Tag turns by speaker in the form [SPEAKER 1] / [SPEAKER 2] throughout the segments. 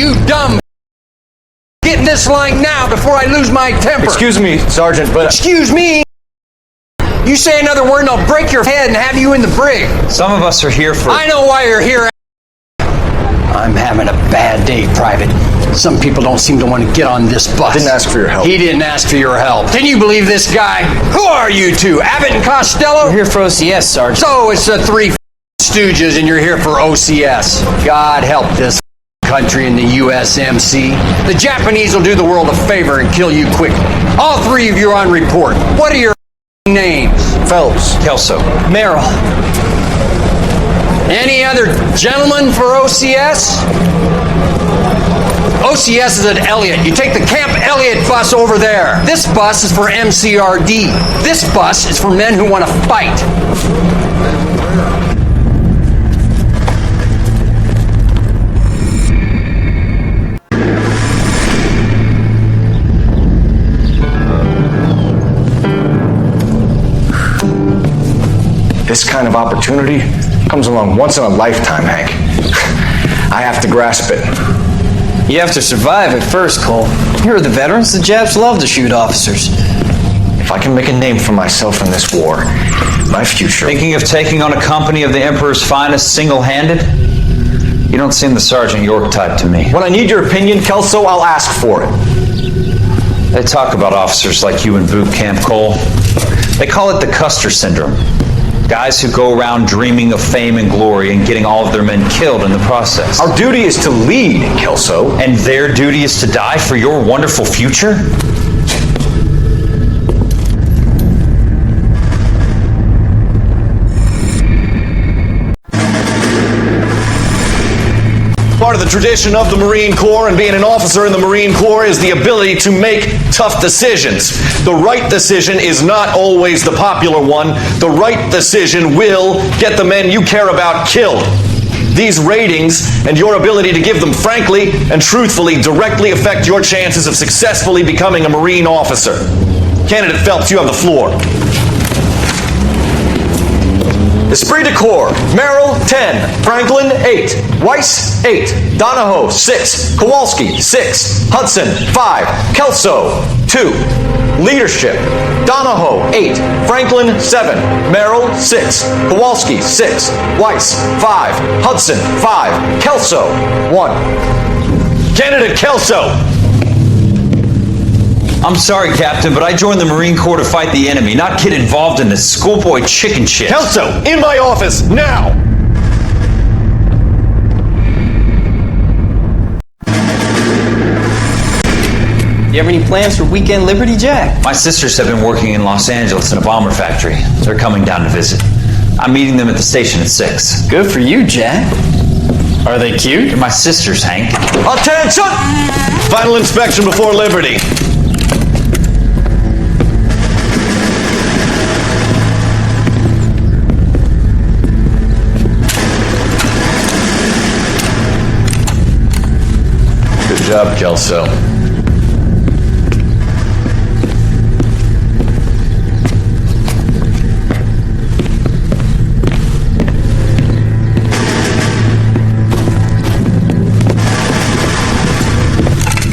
[SPEAKER 1] You dumb! Get in this line now before I lose my temper!
[SPEAKER 2] Excuse me, Sergeant, but...
[SPEAKER 1] Excuse me! You say another word and I'll break your head and have you in the brig!
[SPEAKER 3] Some of us are here for...
[SPEAKER 1] I know why you're here! I'm having a bad day, Private. Some people don't seem to want to get on this bus.
[SPEAKER 2] Didn't ask for your help.
[SPEAKER 1] He didn't ask for your help. Can you believe this guy? Who are you two? Abbott and Costello?
[SPEAKER 3] We're here for OCS, Sergeant.
[SPEAKER 1] So it's the three stooges and you're here for OCS. God help this country in the USMC. The Japanese will do the world a favor and kill you quickly. All three of you are on report. What are your names?
[SPEAKER 2] Phelps.
[SPEAKER 3] Kelso.
[SPEAKER 4] Merrill.
[SPEAKER 1] Any other gentlemen for OCS? OCS is at Elliott. You take the Camp Elliott bus over there. This bus is for MCRD. This bus is for men who want to fight.
[SPEAKER 2] This kind of opportunity comes along once in a lifetime, Hank. I have to grasp it.
[SPEAKER 4] You have to survive at first, Cole. Here are the veterans. The Japs love to shoot officers.
[SPEAKER 2] If I can make a name for myself in this war, my future...
[SPEAKER 3] Thinking of taking on a company of the Emperor's finest single-handed? You don't seem the Sergeant York type to me.
[SPEAKER 2] When I need your opinion, Kelso, I'll ask for it.
[SPEAKER 3] They talk about officers like you in boot camp, Cole. They call it the Custer Syndrome. Guys who go around dreaming of fame and glory and getting all of their men killed in the process.
[SPEAKER 2] Our duty is to lead, Kelso.
[SPEAKER 3] And their duty is to die for your wonderful future?
[SPEAKER 2] Part of the tradition of the Marine Corps and being an officer in the Marine Corps is the ability to make tough decisions. The right decision is not always the popular one. The right decision will get the men you care about killed. These ratings and your ability to give them frankly and truthfully directly affect your chances of successfully becoming a Marine officer. Candidate Phelps, you have the floor. Esprit de Corps, Merrill, 10. Franklin, 8. Weiss, 8. Donahoe, 6. Kowalski, 6. Hudson, 5. Kelso, 2. Leadership, Donahoe, 8. Franklin, 7. Merrill, 6. Kowalski, 6. Weiss, 5. Hudson, 5. Kelso, 1. Candidate Kelso.
[SPEAKER 3] I'm sorry, Captain, but I joined the Marine Corps to fight the enemy, not get involved in this schoolboy chicken shit.
[SPEAKER 2] Kelso, in my office, now!
[SPEAKER 4] You have any plans for Weekend Liberty, Jack?
[SPEAKER 3] My sisters have been working in Los Angeles in a bomber factory. They're coming down to visit. I'm meeting them at the station at 6.
[SPEAKER 4] Good for you, Jack. Are they cute?
[SPEAKER 3] They're my sisters, Hank.
[SPEAKER 2] Attention! Final inspection before Liberty. Good job, Kelso.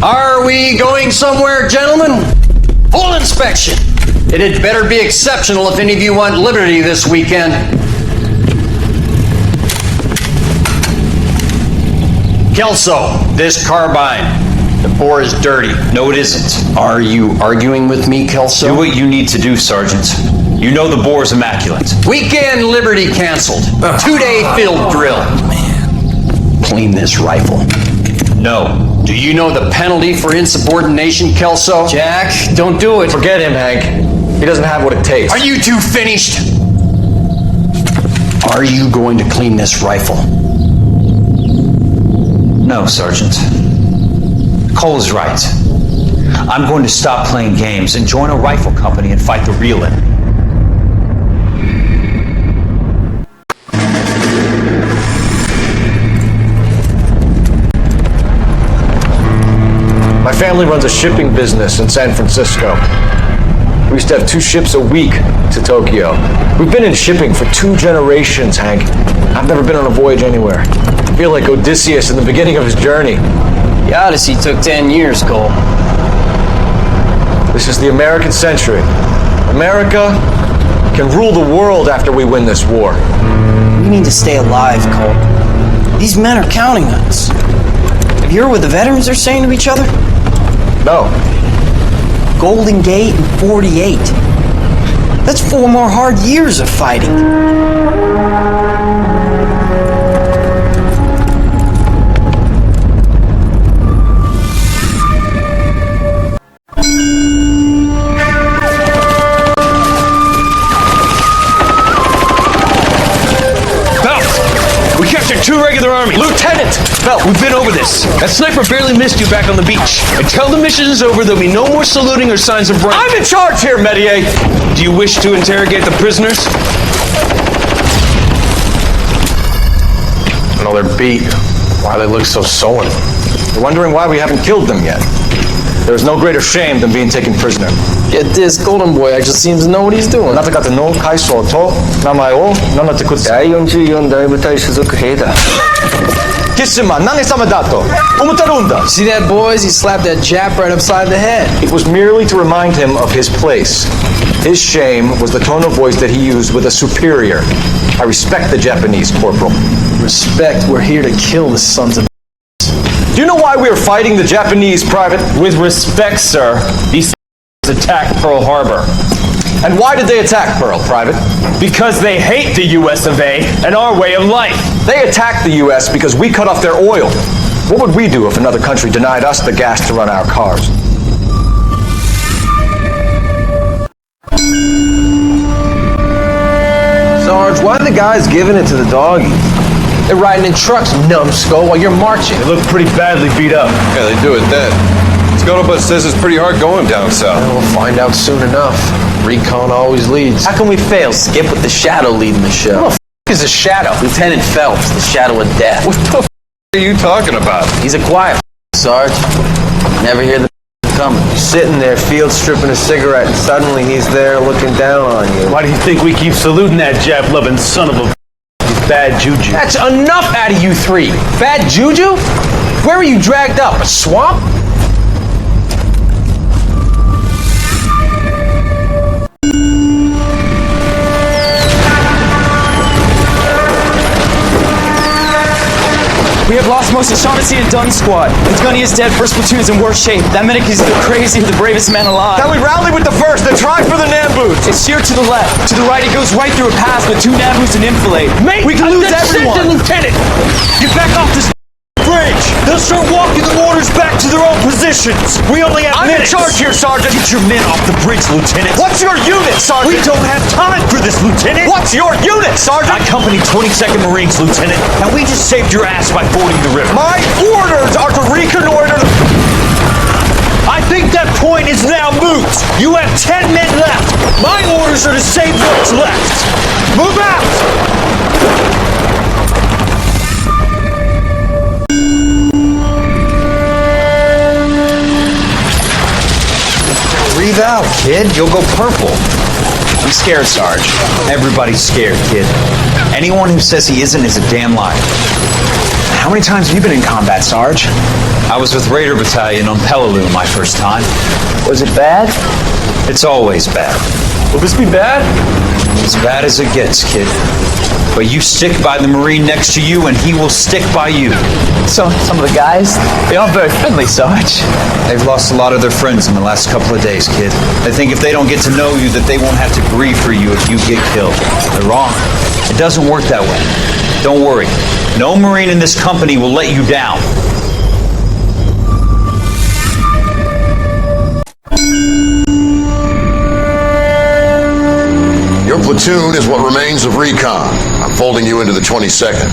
[SPEAKER 1] Are we going somewhere, gentlemen? Full inspection. It had better be exceptional if any of you want liberty this weekend. Kelso, this carbine. The bore is dirty.
[SPEAKER 3] No, it isn't.
[SPEAKER 1] Are you arguing with me, Kelso?
[SPEAKER 3] Do what you need to do, Sergeant. You know the bore is immaculate.
[SPEAKER 1] Weekend liberty canceled. 2-day field drill. Man. Clean this rifle.
[SPEAKER 3] No.
[SPEAKER 1] Do you know the penalty for insubordination, Kelso?
[SPEAKER 4] Jack, don't do it.
[SPEAKER 2] Forget him, Hank. He doesn't have what it takes.
[SPEAKER 1] Are you two finished? Are you going to clean this rifle?
[SPEAKER 3] No, Sergeant. Cole is right. I'm going to stop playing games and join a rifle company and fight the real enemy.
[SPEAKER 2] My family runs a shipping business in San Francisco. We used to have 2 ships a week to Tokyo. We've been in shipping for 2 generations, Hank. I've never been on a voyage anywhere. I feel like Odysseus in the beginning of his journey.
[SPEAKER 4] The Odyssey took 10 years, Cole.
[SPEAKER 2] This is the American century. America can rule the world after we win this war.
[SPEAKER 4] We need to stay alive, Cole. These men are counting on us. Have you heard what the veterans are saying to each other?
[SPEAKER 2] No.
[SPEAKER 4] Golden Gate and 48. That's 4 more hard years of fighting.
[SPEAKER 5] We captured 2 regular armies.
[SPEAKER 2] Lieutenant!
[SPEAKER 5] Bell, we've been over this. That sniper barely missed you back on the beach. Until the mission is over, there'll be no more saluting or signs of rank.
[SPEAKER 2] I'm in charge here, Medier!
[SPEAKER 5] Do you wish to interrogate the prisoners?
[SPEAKER 2] No, they're beat. Why they look so sullen? They're wondering why we haven't killed them yet. There's no greater shame than being taken prisoner.
[SPEAKER 6] Get this, Golden Boy actually seems to know what he's doing.
[SPEAKER 2] あなた方の階層と名前を名乗ってください。
[SPEAKER 6] 第44大部隊所属兵だ。
[SPEAKER 2] キスマ何様だと思ってるんだ。
[SPEAKER 6] See that, boys? He slapped that Jap right upside the head.
[SPEAKER 2] It was merely to remind him of his place. His shame was the tone of voice that he used with a superior. I respect the Japanese, Corporal.
[SPEAKER 6] Respect, we're here to kill the sons of...
[SPEAKER 2] Do you know why we are fighting the Japanese, Private?
[SPEAKER 5] With respect, sir, these attacked Pearl Harbor.
[SPEAKER 2] And why did they attack Pearl, Private?
[SPEAKER 5] Because they hate the US of A and our way of life.
[SPEAKER 2] They attacked the U.S. because we cut off their oil. What would we do if another country denied us the gas to run our cars?
[SPEAKER 6] Sarge, why are the guys giving it to the doggies? They're riding in trucks, numbskull, while you're marching.
[SPEAKER 5] They look pretty badly beat up.
[SPEAKER 7] Yeah, they do at that. Scuttlebutt says it's pretty hard going down south.
[SPEAKER 6] We'll find out soon enough. Recon always leads.
[SPEAKER 4] How can we fail, Skip, with the Shadow leading the show?
[SPEAKER 6] Who the f*** is a Shadow?
[SPEAKER 4] Lieutenant Phelps, the Shadow of Death.
[SPEAKER 7] What the f*** are you talking about?
[SPEAKER 4] He's a quiet Sarge. Never hear the coming.
[SPEAKER 6] Sitting there, field stripping a cigarette, and suddenly he's there looking down on you.
[SPEAKER 5] Why do you think we keep saluting that Jap-loving son of a bad juju?
[SPEAKER 6] That's enough out of you 3. Bad juju? Where were you dragged up? A swamp?
[SPEAKER 8] We have lost most of Shaughnessy and Dunn's squad. The gunny is dead, first platoon is in worse shape. That medic is either crazy or the bravest man alive.
[SPEAKER 2] Now we rally with the first and try for the Namboots.
[SPEAKER 8] It's sheer to the left. To the right, it goes right through a pass with 2 Namboots and enfilade.
[SPEAKER 5] Mate,
[SPEAKER 8] we can lose everyone.
[SPEAKER 5] Lieutenant! Get back off this bridge! They'll start walking the orders back to their own positions. We only have
[SPEAKER 2] I'm in
[SPEAKER 5] minutes.
[SPEAKER 2] charge here, Sergeant.
[SPEAKER 5] Get your men off the bridge, Lieutenant.
[SPEAKER 2] What's your unit, Sergeant?
[SPEAKER 5] We don't have time for this, Lieutenant.
[SPEAKER 2] What's your unit, Sergeant?
[SPEAKER 5] I company 22nd Marines, Lieutenant, and we just saved your ass by fording the river.
[SPEAKER 2] My orders are to reconnoiter the...
[SPEAKER 5] I think that point is now moot. You have 10 men left. My orders are to save what's left. Move out!
[SPEAKER 3] Breathe out, kid. You'll go purple. I'm scared, Sarge. Everybody's scared, kid. Anyone who says he isn't is a damn liar. How many times have you been in combat, Sarge? I was with Raider Battalion on Peleliu my first time.
[SPEAKER 6] Was it bad?
[SPEAKER 3] It's always bad.
[SPEAKER 5] Will this be bad?
[SPEAKER 3] As bad as it gets, kid. But you stick by the Marine next to you, and he will stick by you.
[SPEAKER 6] So, some of the guys, they aren't very friendly, Sarge.
[SPEAKER 3] They've lost a lot of their friends in the last couple of days, kid. They think if they don't get to know you, that they won't have to grieve for you if you get killed. They're wrong. It doesn't work that way. Don't worry. No Marine in this company will let you down.
[SPEAKER 9] Your platoon is what remains of recon. I'm folding you into the 22nd.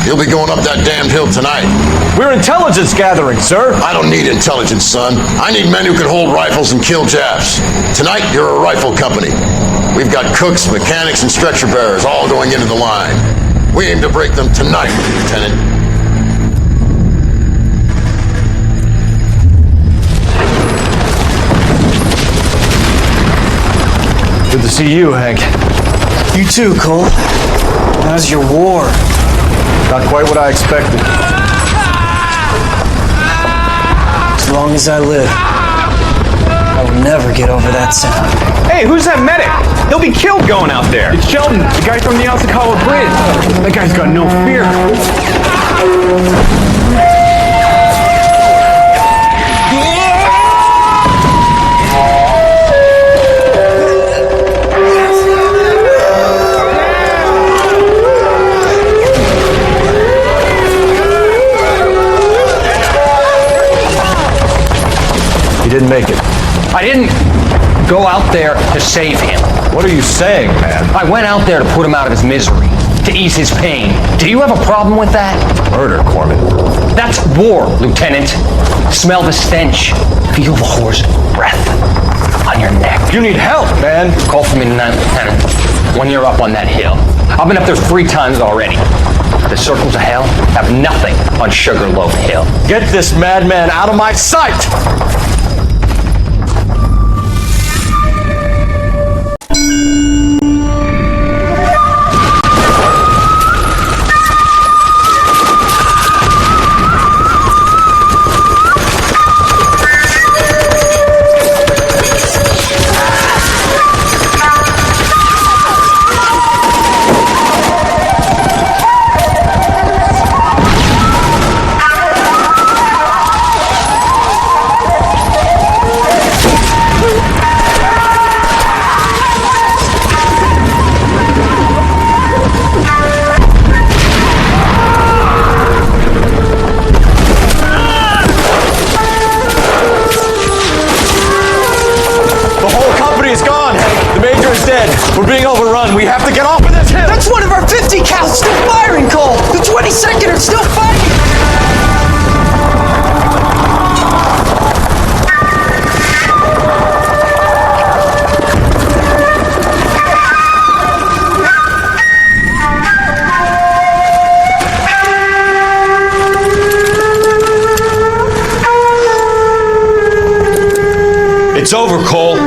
[SPEAKER 9] You'll be going up that damned hill tonight.
[SPEAKER 2] We're intelligence gathering, sir.
[SPEAKER 9] I don't need intelligence, son. I need men who can hold rifles and kill Japs. Tonight, you're a rifle company. We've got cooks, mechanics, and stretcher bearers all going into the line. We aim to break them tonight, Lieutenant.
[SPEAKER 2] Good to see you, Hank.
[SPEAKER 4] You too, Cole. How's your war?
[SPEAKER 2] Not quite what I expected.
[SPEAKER 4] long as I live, I will never get over that sound.
[SPEAKER 5] Hey, who's that medic? He'll be killed going out there. It's Sheldon, the guy from the Osakawa Bridge. That guy's got no fear.
[SPEAKER 7] He didn't make it.
[SPEAKER 1] I didn't go out there to save him.
[SPEAKER 7] What are you saying, man?
[SPEAKER 1] I went out there to put him out of his misery, to ease his pain. Do you have a problem with that?
[SPEAKER 7] Murder, Corman.
[SPEAKER 1] That's war, Lieutenant. Smell the stench. Feel the horse breath on your neck.
[SPEAKER 7] You need help, man.
[SPEAKER 1] Call for me tonight, Lieutenant, when you're up on that hill. I've been up there 3 times already. The circles of hell have nothing on Sugarloaf Hill.
[SPEAKER 7] Get this madman out of my sight!
[SPEAKER 5] We're being overrun. We have to get off of this hill.
[SPEAKER 4] That's one of our 50 cal still firing, Cole. The 22nd are still fighting.
[SPEAKER 3] It's over, Cole.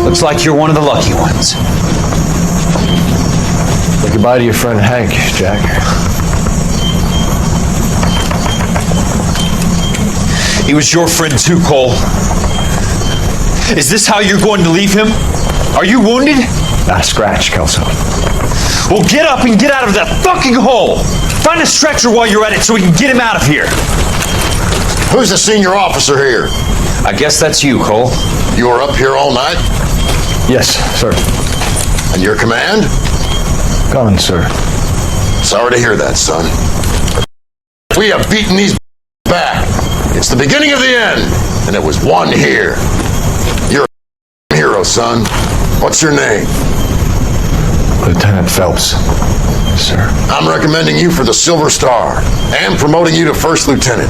[SPEAKER 3] Looks like you're one of the lucky ones.
[SPEAKER 7] Say goodbye to your friend Hank, Jack.
[SPEAKER 3] He was your friend too, Cole. Is this how you're going to leave him? Are you wounded?
[SPEAKER 7] Not a scratch, Kelso.
[SPEAKER 3] Well, get up and get out of that fucking hole! Find a stretcher while you're at it so we can get him out of here.
[SPEAKER 9] Who's the senior officer here?
[SPEAKER 3] I guess that's you, Cole.
[SPEAKER 9] You were up here all night?
[SPEAKER 7] Yes, sir.
[SPEAKER 9] And your command?
[SPEAKER 7] Gone, sir.
[SPEAKER 9] Sorry to hear that, son. We have beaten these back. It's the beginning of the end, and it was won here. You're a hero, son. What's your name?
[SPEAKER 7] Lieutenant Phelps, sir.
[SPEAKER 9] I'm recommending you for the Silver Star and promoting you to First Lieutenant.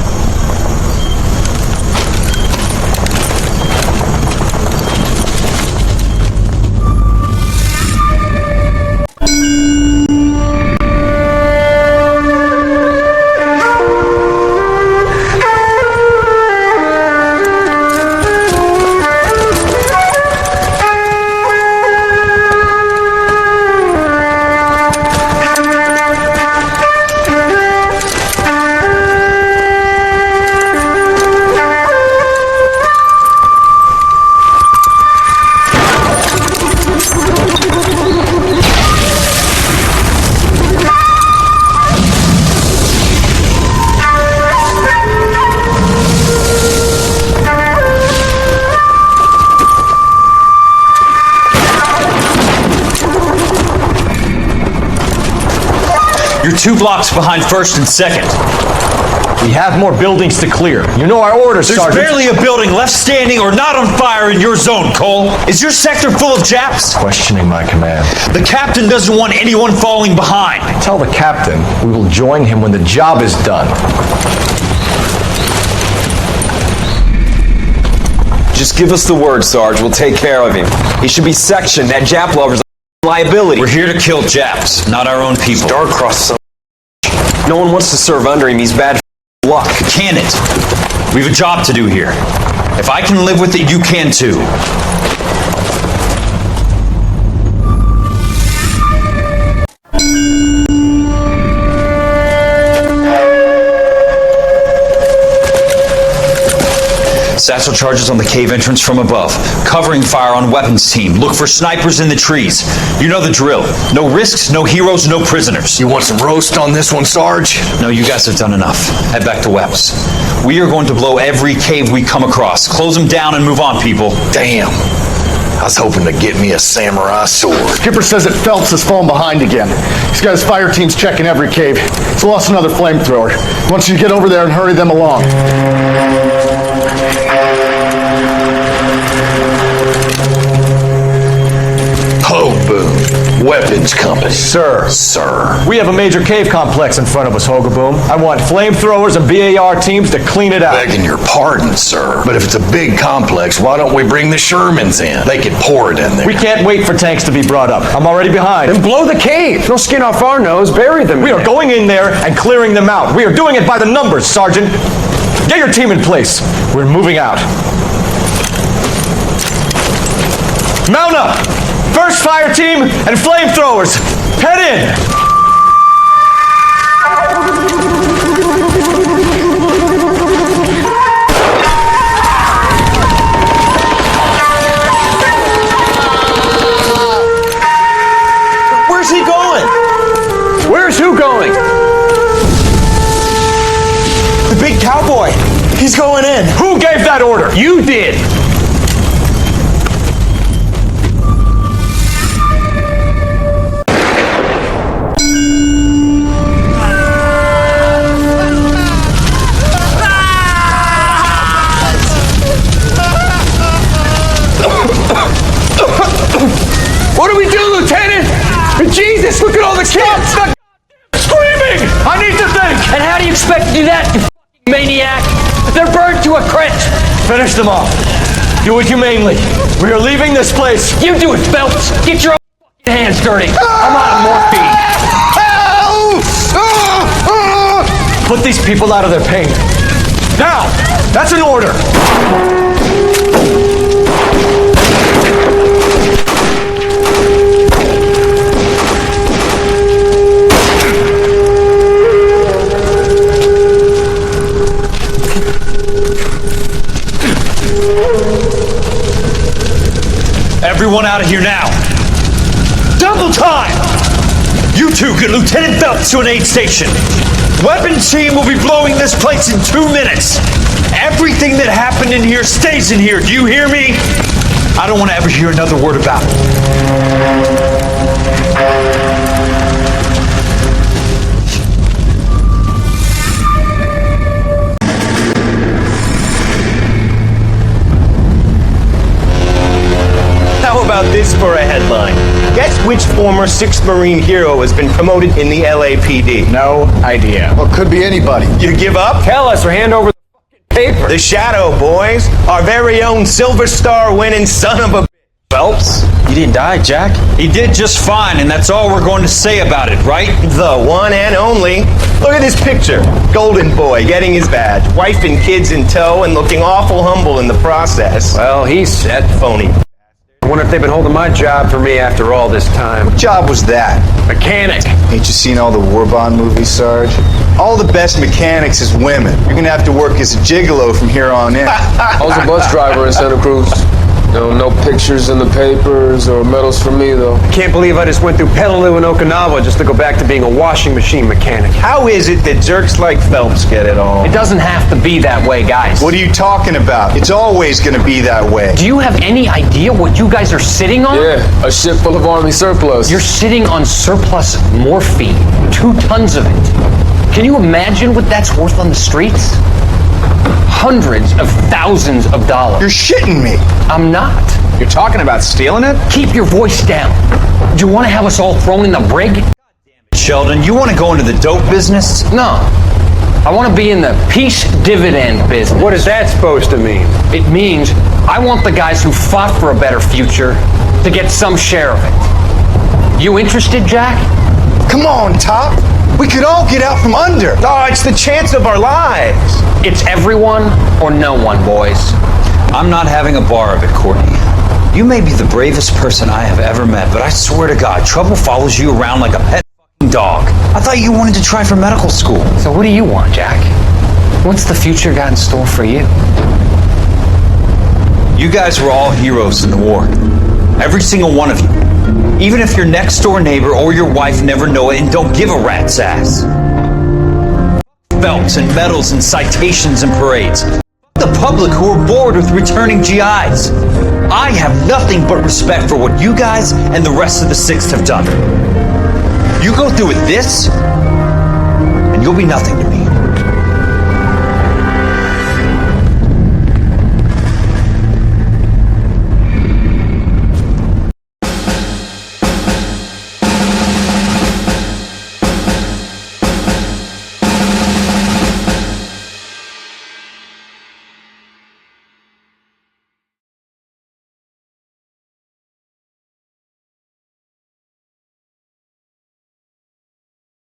[SPEAKER 3] You're 2 blocks behind First and Second.
[SPEAKER 7] We have more buildings to clear. You know our orders,
[SPEAKER 3] There's
[SPEAKER 7] Sergeant.
[SPEAKER 3] barely a building left standing or not on fire in your zone, Cole. Is your sector full of Japs?
[SPEAKER 7] Questioning my command.
[SPEAKER 3] The captain doesn't want anyone falling behind.
[SPEAKER 7] Tell the captain we will join him when the job is done.
[SPEAKER 6] Just give us the word, Sarge. We'll take care of him. He should be sectioned. That Jap lover's a liability.
[SPEAKER 3] We're here to kill Japs, not our own people.
[SPEAKER 6] Star-crossed son. No one wants to serve under him. He's bad luck.
[SPEAKER 3] Can it? We have a job to do here. If I can live with it, you can too. Satchel charges on the cave entrance from above. Covering fire on weapons team. Look for snipers in the trees. You know the drill. No risks, no heroes, no prisoners.
[SPEAKER 9] You want some roast on this one, Sarge?
[SPEAKER 3] No, you guys have done enough. Head back to Webb's. We are going to blow every cave we come across. Close them down and move on, people.
[SPEAKER 9] Damn. I was hoping to get me a samurai sword.
[SPEAKER 10] Skipper says that Phelps has fallen behind again. He's got his fire teams checking every cave. He's lost another flamethrower. He wants you to get over there and hurry them along.
[SPEAKER 9] Hoboom, Weapons Company.
[SPEAKER 5] Sir.
[SPEAKER 9] Sir.
[SPEAKER 5] We have a major cave complex in front of us, Hogaboom. I want flamethrowers and BAR teams to clean it out.
[SPEAKER 9] Begging your pardon, sir. But if it's a big complex, why don't we bring the Shermans in? They could pour it in there.
[SPEAKER 5] We can't wait for tanks to be brought up. I'm already behind.
[SPEAKER 6] Then blow the cave. No skin off our nose. Bury them.
[SPEAKER 5] We are going in there and clearing them out. We are doing it by the numbers, Sergeant. Get your team in place. We're moving out. Mount up! First fire team and flamethrowers. Head in!
[SPEAKER 2] Where's he going?
[SPEAKER 6] Where's who going?
[SPEAKER 8] The big cowboy. He's going in.
[SPEAKER 5] Who gave that order?
[SPEAKER 6] You did. What do we do, Lieutenant? Jesus, look at all the kids!
[SPEAKER 5] Stop screaming! I need to think!
[SPEAKER 11] And how do you expect to do that, you f***ing maniac? They're burned to a crisp.
[SPEAKER 5] Finish them off. Do it humanely. We are leaving this place.
[SPEAKER 11] You do it, Phelps. Get your own f***ing hands dirty. I'm out of morphine.
[SPEAKER 5] Put these people out of their pain. Now! That's an order! Everyone out of here now!
[SPEAKER 2] Double time!
[SPEAKER 5] You two get Lieutenant Phelps to an aid station.
[SPEAKER 2] Weapons team will be blowing this place in 2 minutes.
[SPEAKER 5] Everything that happened in here stays in here. Do you hear me? I don't want to ever hear another word about it.
[SPEAKER 12] How about this for a headline? Guess which former 6th Marine hero has been promoted in the LAPD?
[SPEAKER 10] No idea. Well, could be anybody.
[SPEAKER 12] You give up?
[SPEAKER 6] Tell us or hand over the fucking paper.
[SPEAKER 12] The Shadow, boys. Our very own Silver Star winning son of a
[SPEAKER 8] Phelps, you didn't die, Jack.
[SPEAKER 3] He did just fine, and that's all we're going to say about it, right?
[SPEAKER 12] The one and only. Look at this picture. Golden boy getting his badge. Wife and kids in tow and looking awful humble in the process.
[SPEAKER 6] Well, he's set.
[SPEAKER 12] Phony.
[SPEAKER 6] I wonder if they've been holding my job for me after all this time.
[SPEAKER 10] What job was that?
[SPEAKER 6] Mechanic.
[SPEAKER 10] Ain't you seen all the war bond movies, Sarge? All the best mechanics is women. You're gonna have to work as a gigolo from here on in.
[SPEAKER 6] I was a bus driver in Santa Cruz. No pictures in the papers or medals for me, though. I can't believe I just went through Peleliu and Okinawa just to go back to being a washing machine mechanic.
[SPEAKER 12] How is it that jerks like Phelps get it all?
[SPEAKER 11] It doesn't have to be that way, guys.
[SPEAKER 10] What are you talking about? It's always gonna be that way.
[SPEAKER 11] Do you have any idea what you guys are sitting on?
[SPEAKER 6] Yeah, a ship full of Army surplus.
[SPEAKER 11] You're sitting on surplus morphine. 2 tons of it. Can you imagine what that's worth on the streets? Hundreds of thousands of dollars.
[SPEAKER 10] You're shitting me.
[SPEAKER 11] I'm not.
[SPEAKER 10] You're talking about stealing it?
[SPEAKER 11] Keep your voice down. Do you want to have us all thrown in the brig?
[SPEAKER 3] Sheldon, you want to go into the dope business?
[SPEAKER 11] No. I want to be in the peace dividend business.
[SPEAKER 6] What is that supposed to mean?
[SPEAKER 11] It means I want the guys who fought for a better future to get some share of it. You interested, Jack?
[SPEAKER 10] Come on, Top. We could all get out from under.
[SPEAKER 12] Oh, it's the chance of our lives.
[SPEAKER 11] It's everyone or no one, boys.
[SPEAKER 3] I'm not having a bar of it, Courtney. You may be the bravest person I have ever met, but I swear to God, trouble follows you around like a pet fucking dog. I thought you wanted to try for medical school.
[SPEAKER 11] So what do you want, Jack? What's the future got in store for you?
[SPEAKER 3] You guys were all heroes in the war. Every single one of you. Even if your next door neighbor or your wife never know it and don't give a rat's ass. Belts and medals and citations and parades. The public who are bored with returning GIs. I have nothing but respect for what you guys and the rest of the 6th have done. You go through with this, and you'll be nothing to me.